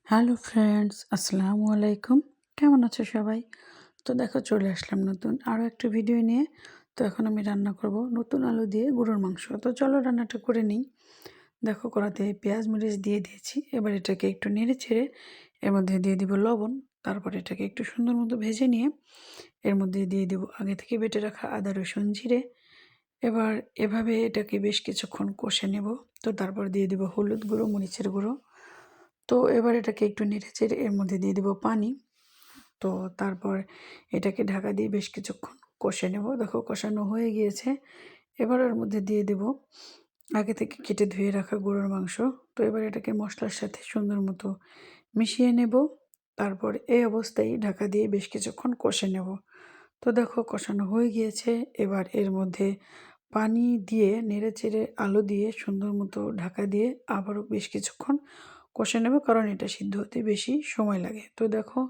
Hello friends, আসসালামু আলাইকুম। কেমন আছো সবাই? তো দেখো, চলে আসলাম নতুন আরও একটা ভিডিও নিয়ে। তো এখন আমি রান্না করব নতুন আলু দিয়ে গরুর মাংস। তো চলো রান্নাটা করে নিই। দেখো, কড়াতে পেঁয়াজ মরিচ দিয়ে দিয়েছি। এবার এটাকে একটু নেড়ে ছেড়ে এর মধ্যে দিয়ে দিব লবণ। তারপর এটাকে একটু সুন্দর মতো ভেজে নিয়ে এর মধ্যে দিয়ে দিব আগে থেকে বেটে রাখা আদা রসুন জিরে। এবার এভাবে এটাকে বেশ কিছুক্ষণ কষে নেব। তো তারপর দিয়ে দিব হলুদ গুঁড়ো, মরিচের গুঁড়ো। তো এবার এটাকে একটু নেড়ে চেড়ে এর মধ্যে দিয়ে দিব পানি। তো তারপর এটাকে ঢাকা দিয়ে বেশ কিছুক্ষণ কষে নেব। দেখো, কষানো হয়ে গিয়েছে। এবার এর মধ্যে দিয়ে দেব আগে থেকে কেটে ধুয়ে রাখা গরুর মাংস। তো এবার এটাকে মশলার সাথে সুন্দর মতো মিশিয়ে নেব। তারপর এই অবস্থায় ঢাকা দিয়ে বেশ কিছুক্ষণ কষে নেব। তো দেখো, কষানো হয়ে গিয়েছে। এবার এর মধ্যে পানি দিয়ে নেড়ে চেড়ে আলু দিয়ে সুন্দর মতো ঢাকা দিয়ে আবারও বেশ কিছুক্ষণ কষে নেব, কারণ এটা সিদ্ধ হতে বেশি সময় লাগে। তো দেখো,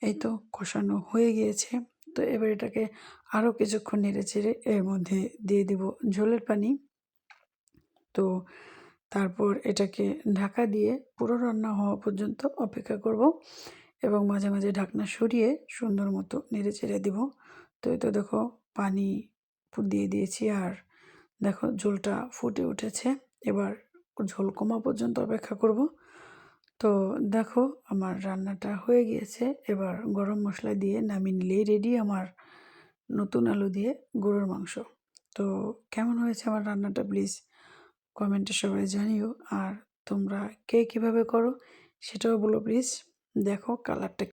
এই তো কষানো হয়ে গিয়েছে। তো এবার এটাকে আরও কিছুক্ষণ নেড়ে চেড়ে এর মধ্যে দিয়ে দেব ঝোলের পানি। তো তারপর এটাকে ঢাকা দিয়ে পুরো রান্না হওয়া পর্যন্ত অপেক্ষা করব এবং মাঝে মাঝে ঢাকনা সরিয়ে সুন্দর মতো নেড়ে চেড়ে দিব। তো এই তো দেখো, পানি দিয়ে দিয়েছি আর দেখো ঝোলটা ফুটে উঠেছে। এবার ঝোল কমা পর্যন্ত অপেক্ষা করব। তো দেখো, আমার রান্নাটা হয়ে গিয়েছে। এবার গরম মশলা দিয়ে নামিয়ে নিলেই রেডি আমার নতুন আলু দিয়ে গরুর মাংস। তো কেমন হয়েছে আমার রান্নাটা প্লিজ কমেন্টে সবাই জানিও। আর তোমরা কে কীভাবে করো সেটাও বলো প্লিজ। দেখো কালারটা